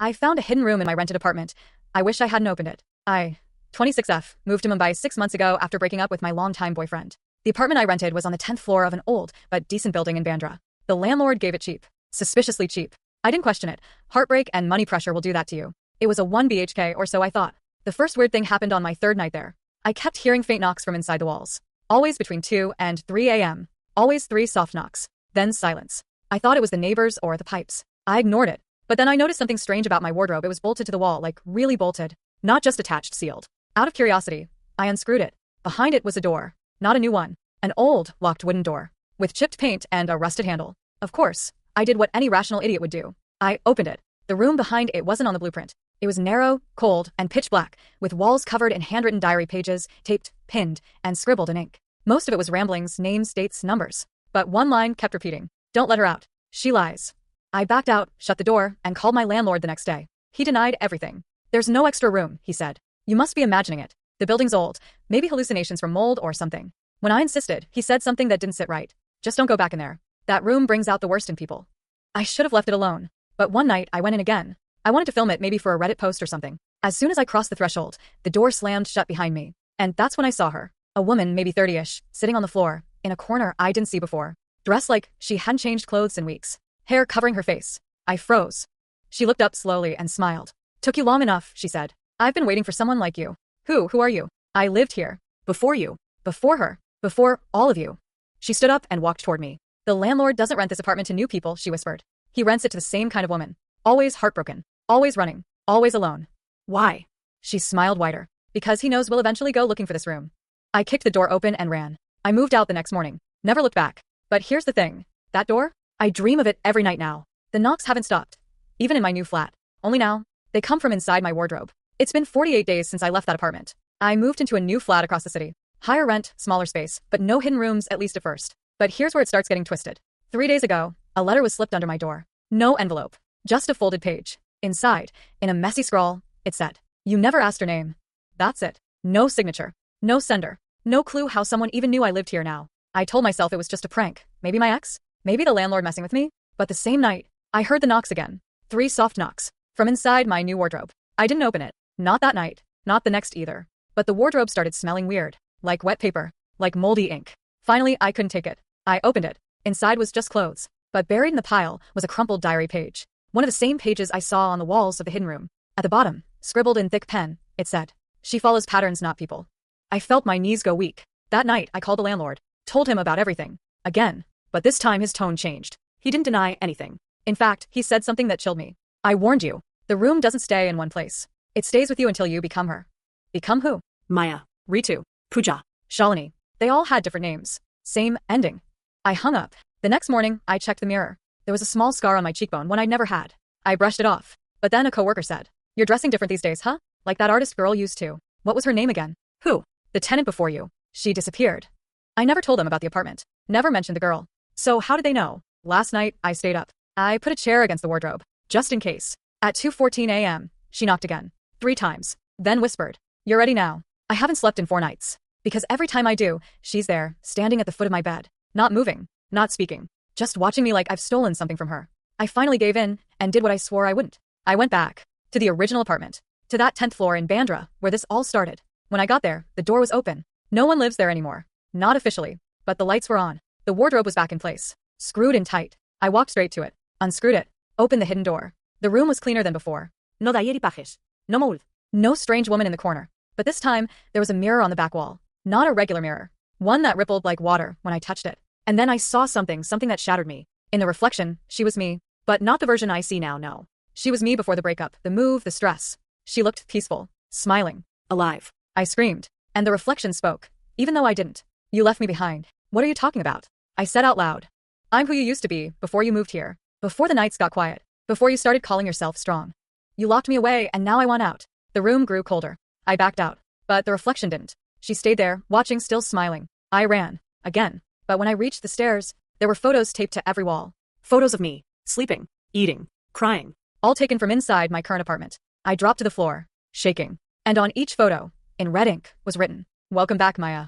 I found a hidden room in my rented apartment. I wish I hadn't opened it. 26F, moved to Mumbai 6 months ago after breaking up with my longtime boyfriend. The apartment I rented was on the 10th floor of an old but decent building in Bandra. The landlord gave it cheap. Suspiciously cheap. I didn't question it. Heartbreak and money pressure will do that to you. It was a 1 BHK or so, I thought. The first weird thing happened on my third night there. I kept hearing faint knocks from inside the walls. Always between 2 and 3 a.m. Always 3 soft knocks. Then silence. I thought it was the neighbors or the pipes. I ignored it. But then I noticed something strange about my wardrobe. It was bolted to the wall, like really bolted. Not just attached, sealed. Out of curiosity, I unscrewed it. Behind it was a door. Not a new one. An old, locked wooden door. With chipped paint and a rusted handle. Of course, I did what any rational idiot would do. I opened it. The room behind it wasn't on the blueprint. It was narrow, cold, and pitch black, with walls covered in handwritten diary pages, taped, pinned, and scribbled in ink. Most of it was ramblings, names, dates, numbers. But one line kept repeating. Don't let her out. She lies. I backed out, shut the door, and called my landlord the next day. He denied everything. There's no extra room, he said. You must be imagining it. The building's old. Maybe hallucinations from mold or something. When I insisted, he said something that didn't sit right. Just don't go back in there. That room brings out the worst in people. I should have left it alone. But one night, I went in again. I wanted to film it maybe for a Reddit post or something. As soon as I crossed the threshold, the door slammed shut behind me. And that's when I saw her. A woman, maybe 30-ish, sitting on the floor, in a corner I didn't see before. Dressed like she hadn't changed clothes in weeks. Hair covering her face. I froze. She looked up slowly and smiled. Took you long enough, she said. I've been waiting for someone like you. Who are you? I lived here. Before you. Before her. Before all of you. She stood up and walked toward me. The landlord doesn't rent this apartment to new people, she whispered. He rents it to the same kind of woman. Always heartbroken. Always running. Always alone. Why? She smiled wider. Because he knows we'll eventually go looking for this room. I kicked the door open and ran. I moved out the next morning. Never looked back. But here's the thing. That door? I dream of it every night now. The knocks haven't stopped. Even in my new flat. Only now, they come from inside my wardrobe. It's been 48 days since I left that apartment. I moved into a new flat across the city. Higher rent, smaller space, but no hidden rooms, at least at first. But here's where it starts getting twisted. 3 days ago, a letter was slipped under my door. No envelope. Just a folded page. Inside, in a messy scrawl, it said, "You never asked her name." That's it. No signature. No sender. No clue how someone even knew I lived here now. I told myself it was just a prank. Maybe my ex? Maybe the landlord messing with me? But the same night, I heard the knocks again. 3 soft knocks. From inside my new wardrobe. I didn't open it. Not that night. Not the next either. But the wardrobe started smelling weird. Like wet paper. Like moldy ink. Finally, I couldn't take it. I opened it. Inside was just clothes. But buried in the pile was a crumpled diary page. One of the same pages I saw on the walls of the hidden room. At the bottom, scribbled in thick pen, it said, "She follows patterns, not people." I felt my knees go weak. That night, I called the landlord. Told him about everything. Again. But this time his tone changed. He didn't deny anything. In fact, he said something that chilled me. "I warned you. The room doesn't stay in one place. It stays with you until you become her." Become who? Maya. Ritu. Pooja. Shalini. They all had different names. Same ending. I hung up. The next morning, I checked the mirror. There was a small scar on my cheekbone, one I'd never had. I brushed it off. But then a coworker said, "You're dressing different these days, huh? Like that artist girl used to." What was her name again? Who? The tenant before you. She disappeared. I never told them about the apartment. Never mentioned the girl. So how did they know? Last night, I stayed up. I put a chair against the wardrobe. Just in case. At 2:14 a.m., she knocked again. 3 times. Then whispered, "You're ready now." I haven't slept in 4 nights. Because every time I do, she's there, standing at the foot of my bed. Not moving. Not speaking. Just watching me like I've stolen something from her. I finally gave in, and did what I swore I wouldn't. I went back. To the original apartment. To that 10th floor in Bandra, where this all started. When I got there, the door was open. No one lives there anymore. Not officially. But the lights were on. The wardrobe was back in place. Screwed in tight. I walked straight to it. Unscrewed it. Opened the hidden door. The room was cleaner than before. No pajes. No mold. No strange woman in the corner. But this time, there was a mirror on the back wall. Not a regular mirror. One that rippled like water when I touched it. And then I saw something that shattered me. In the reflection, she was me. But not the version I see now, no. She was me before the breakup, the move, the stress. She looked peaceful. Smiling. Alive. I screamed. And the reflection spoke. Even though I didn't. "You left me behind. What are you talking about?" I said out loud. "I'm who you used to be, before you moved here. Before the nights got quiet. Before you started calling yourself strong. You locked me away and now I want out." The room grew colder. I backed out. But the reflection didn't. She stayed there, watching, still smiling. I ran. Again. But when I reached the stairs, there were photos taped to every wall. Photos of me. Sleeping. Eating. Crying. All taken from inside my current apartment. I dropped to the floor. Shaking. And on each photo, in red ink, was written, "Welcome back, Maya.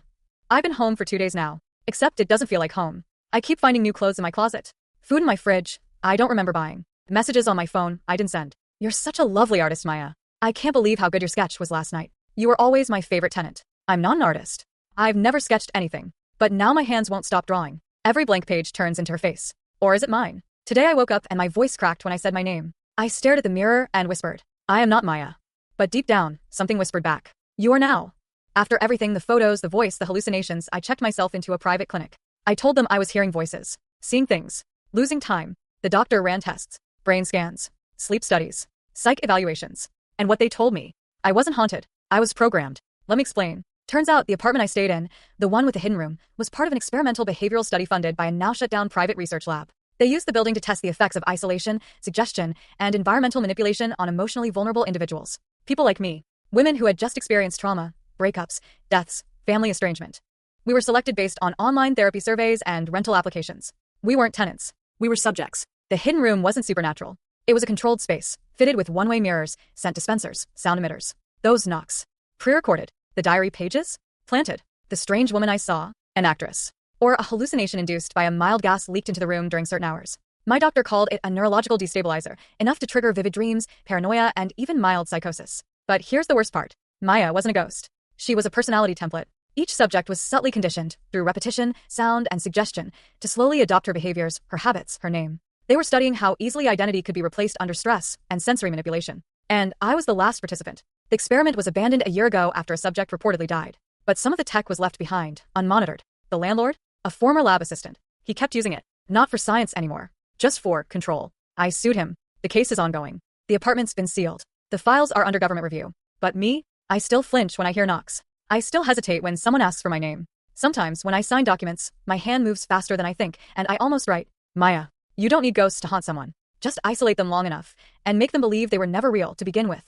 I've been home for 2 days now. Except it doesn't feel like home. I keep finding new clothes in my closet. Food in my fridge, I don't remember buying. Messages on my phone, I didn't send. You're such a lovely artist, Maya. I can't believe how good your sketch was last night. You were always my favorite tenant. I'm not an artist. I've never sketched anything. But now my hands won't stop drawing. Every blank page turns into her face. Or is it mine? Today I woke up and my voice cracked when I said my name. I stared at the mirror and whispered, I am not Maya. But deep down, something whispered back. You are now. After everything, the photos, the voice, the hallucinations, I checked myself into a private clinic. I told them I was hearing voices, seeing things, losing time. The doctor ran tests, brain scans, sleep studies, psych evaluations. And what they told me, I wasn't haunted. I was programmed. Let me explain. Turns out the apartment I stayed in, the one with the hidden room, was part of an experimental behavioral study funded by a now shut down private research lab. They used the building to test the effects of isolation, suggestion, and environmental manipulation on emotionally vulnerable individuals. People like me. Women who had just experienced trauma, breakups, deaths, family estrangement. We were selected based on online therapy surveys and rental applications. We weren't tenants. We were subjects. The hidden room wasn't supernatural. It was a controlled space, fitted with one-way mirrors, scent dispensers, sound emitters. Those knocks. Pre-recorded. The diary pages? Planted. The strange woman I saw? An actress. Or a hallucination induced by a mild gas leaked into the room during certain hours. My doctor called it a neurological destabilizer, enough to trigger vivid dreams, paranoia, and even mild psychosis. But here's the worst part. Maya wasn't a ghost. She was a personality template. Each subject was subtly conditioned, through repetition, sound, and suggestion, to slowly adopt her behaviors, her habits, her name. They were studying how easily identity could be replaced under stress and sensory manipulation. And I was the last participant. The experiment was abandoned a year ago after a subject reportedly died. But some of the tech was left behind, unmonitored. The landlord? A former lab assistant. He kept using it, not for science anymore, just for control. I sued him. The case is ongoing. The apartment's been sealed. The files are under government review. But me? I still flinch when I hear knocks. I still hesitate when someone asks for my name. Sometimes, when I sign documents, my hand moves faster than I think, and I almost write, Maya. You don't need ghosts to haunt someone. Just isolate them long enough, and make them believe they were never real to begin with.